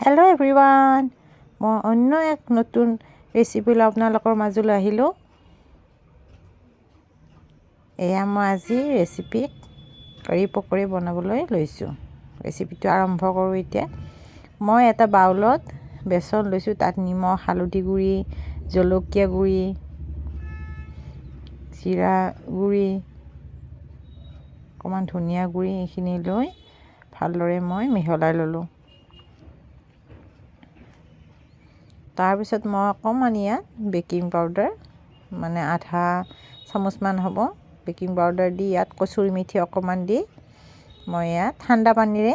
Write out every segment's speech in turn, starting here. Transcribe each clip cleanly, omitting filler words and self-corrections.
Hello' everyone, মই অন্য এক নতুন ৰেচিপি লৈ আপোনালোকৰ মাজলৈ আহিলোঁ। এয়া মই আজি ৰেচিপিত কাৰী পকৰি বনাবলৈ লৈছোঁ। ৰেচিপিটো আৰম্ভ কৰোঁ এতিয়া। মই এটা বাউলত বেচন লৈছোঁ, তাত নিমখ, হালধি গুড়ি, জলকীয়া গুড়ি, জিৰা গুড়ি, অকণমান ধনিয়া গুড়ি এইখিনি লৈ ভালদৰে মই মিহলাই ল'লোঁ। তাৰপিছত মই অকণমান ইয়াত বেকিং পাউডাৰ আধা চামুচমান হ'ব বেকিং পাউডাৰ দি ইয়াত কচুৰি মেথি অকণমান দি মই ইয়াত ঠাণ্ডা পানীৰে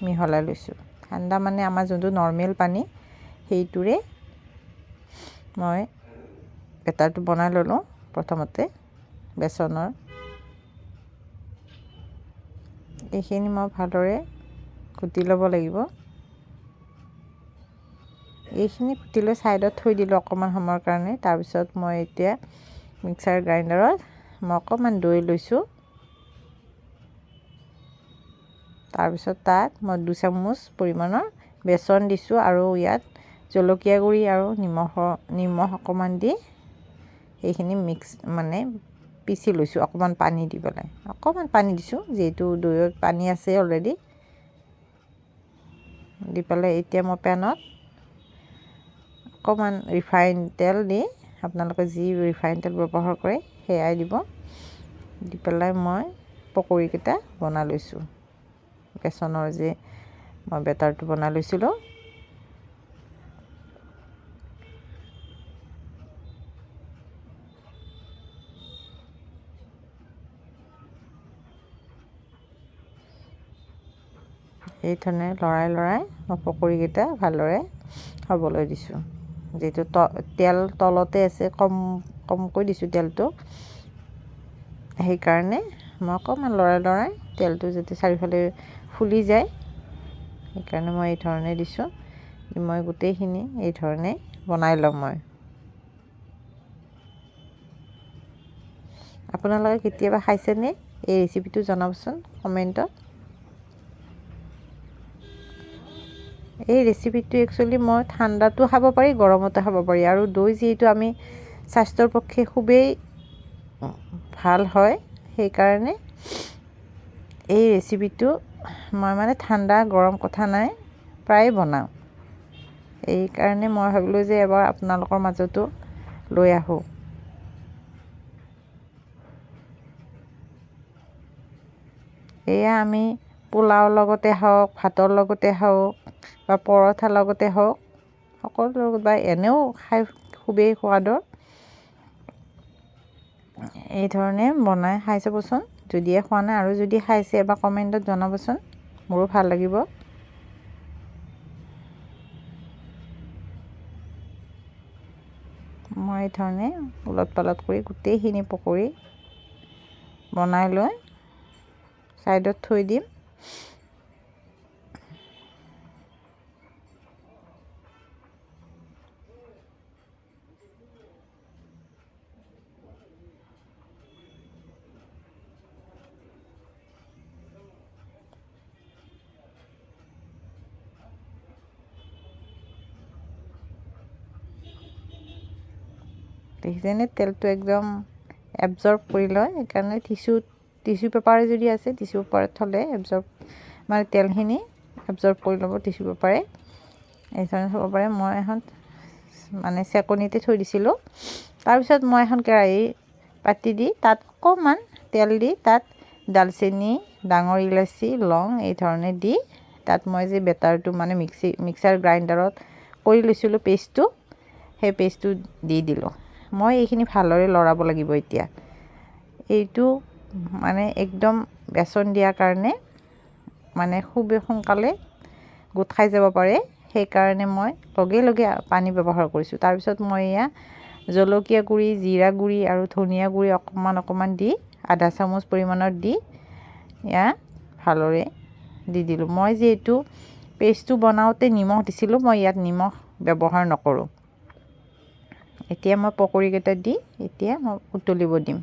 মিহলাই লৈছোঁ। ঠাণ্ডা মানে আমাৰ যোনটো নৰ্মেল পানী সেইটোৰে মই বেটাৰটো বনাই ল'লোঁ। প্ৰথমতে বেচনৰ এইখিনি মই ভালদৰে ঘুটি ল'ব লাগিব। এইখিনি ঘুটি লৈ ছাইডত থৈ দিলোঁ অকণমান সময়ৰ কাৰণে। তাৰপিছত মই এতিয়া মিক্সাৰ গ্ৰাইণ্ডাৰত মই অকণমান দৈ লৈছোঁ। তাৰপিছত তাত মই 2 চামুচ পৰিমাণৰ বেচন দিছোঁ আৰু ইয়াত জলকীয়া গুড়ি আৰু নিমখ অকণমান দি এইখিনি পিচি লৈছোঁ। অকণমান পানী দি পেলাই অকণমান পানী দিছোঁ, যিহেতু দৈত পানী আছে অলৰেডি। দি পেলাই এতিয়া মই পেনত অকণমান ৰিফাইন তেল দি, আপোনালোকে যি ৰিফাইন তেল ব্যৱহাৰ কৰে সেয়াই দিব। দি পেলাই মই পকৰিকেইটা বনাই লৈছোঁ। বেচনৰ যে মই বেটাৰটো বনাই লৈছিলোঁ, এই ধৰণে লৰাই মই পকৰিকেইটা ভালদৰে হ'বলৈ দিছোঁ। যিহেতু তেল তলতে আছে, কমকৈ দিছোঁ তেলটো, সেইকাৰণে মই অকণমান লৰাই তেলটো যাতে চাৰিওফালে ফুলি যায় সেইকাৰণে মই এই ধৰণে দিছোঁ। মই গোটেইখিনি এই ধৰণে বনাই ল'ম। আপোনালোকে কেতিয়াবা খাইছেনে? এই ৰেচিপিটো জনাবচোন কমেণ্টত। এই ৰেচিপিটো একচুৱেলি মই ঠাণ্ডাতো খাব পাৰি, গৰমতো খাব পাৰি। আৰু দৈ যিহেতু আমি স্বাস্থ্যৰ পক্ষে খুবেই ভাল হয়, সেইকাৰণে এই ৰেচিপিটো মই ঠাণ্ডা গৰম কথা নাই, প্ৰায় বনাওঁ। এইকাৰণে মই ভাবিলোঁ যে এবাৰ আপোনালোকৰ মাজতো লৈ আহোঁ। এয়া আমি পোলাওৰ লগতে হওক, ভাতৰ লগতে হওক বা পৰঠাৰ লগতে হওক, সকলো লগত বা এনেও খাই খুবেই সোৱাদৰ। এই ধৰণে বনাই খাই চাবচোন, যদিহে খোৱা নাই। আৰু যদি খাইছে এবাৰ কমেণ্টত জনাবচোন, মোৰো ভাল লাগিব। মই এই ধৰণে ওলট পালট কৰি গোটেইখিনি পকৰি বনাই লৈ ছাইডত থৈ দিম। দেখিছেনে তেলটো একদম এবজৰ্ব কৰি লয়। সেইকাৰণে টিচু পেপাৰে যদি আছে, টিচু পেপাৰত থ'লে তেলখিনি এবজৰ্ব কৰি ল'ব টিচু পেপাৰে। এই ধৰণে থ'ব পাৰে। মই এখন চেকনিতে থৈ দিছিলোঁ। তাৰপিছত মই এখন কেৰাহী পাতি দি তাত অকণমান তেল দি তাত ডালচেনি, ডাঙৰ ইলাচি, লং এই ধৰণে দি তাত মই যে বেটাৰটো মিক্সাৰ গ্ৰাইণ্ডাৰত কৰি লৈছিলোঁ পেষ্টটো, সেই পেষ্টটো দি দিলোঁ। মই এইখিনি ভালদৰে লৰাব লাগিব। এতিয়া এইটো একদম বেচন দিয়াৰ কাৰণে খুবেই সোনকালে গোট খাই যাব পাৰে, সেইকাৰণে মই লগে লগে পানী ব্যৱহাৰ কৰিছোঁ। তাৰপিছত মই এয়া জলকীয়া গুড়ি, জিৰা গুড়ি আৰু ধনিয়া গুড়ি অকণমান দি আধা চামুচ পৰিমাণৰ দি এয়া ভালদৰে দি দিলোঁ। মই যিহেতু পেষ্টটো বনাওঁতে নিমখ দিছিলোঁ, মই ইয়াত নিমখ ব্যৱহাৰ নকৰোঁ। এতিয়া মই পকৰিকেইটা দি এতিয়া মই উতলিব দিম।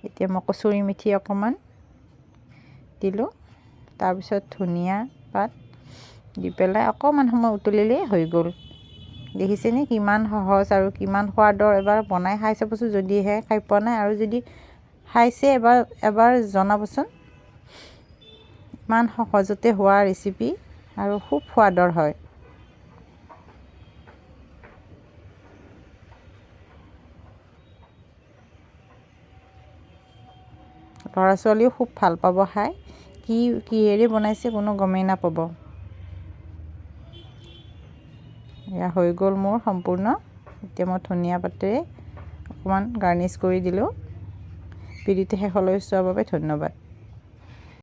এতিয়া মই কচুৰি মেথি অকণমান দিলোঁ। তাৰপিছত ধনিয়া পাত দি পেলাই অকণমান সময় উতলিলেই হৈ গ'ল। দেখিছেনে কিমান সহজ আৰু কিমান সোৱাদৰ। এবাৰ বনাই খাই চাবচোন যদিহে খাই পোৱা নাই, আৰু যদি খাইছে এবাৰ জনাবচোন। ইমান সহজতে হোৱা ৰেচিপি আৰু খুব সোৱাদৰ হয়। ল'ৰা ছোৱালীও খুব ভাল পাব খাই। কিহেৰে বনাইছে কোনো গমেই নাপাব। এয়া হৈ গ'ল মোৰ সম্পূৰ্ণ। এতিয়া মই ধনিয়া পাতেৰে অকণমান গাৰ্নিছ কৰি দিলোঁ। ভিডিঅ'টো শেষলৈ চোৱাৰ বাবে ধন্যবাদ।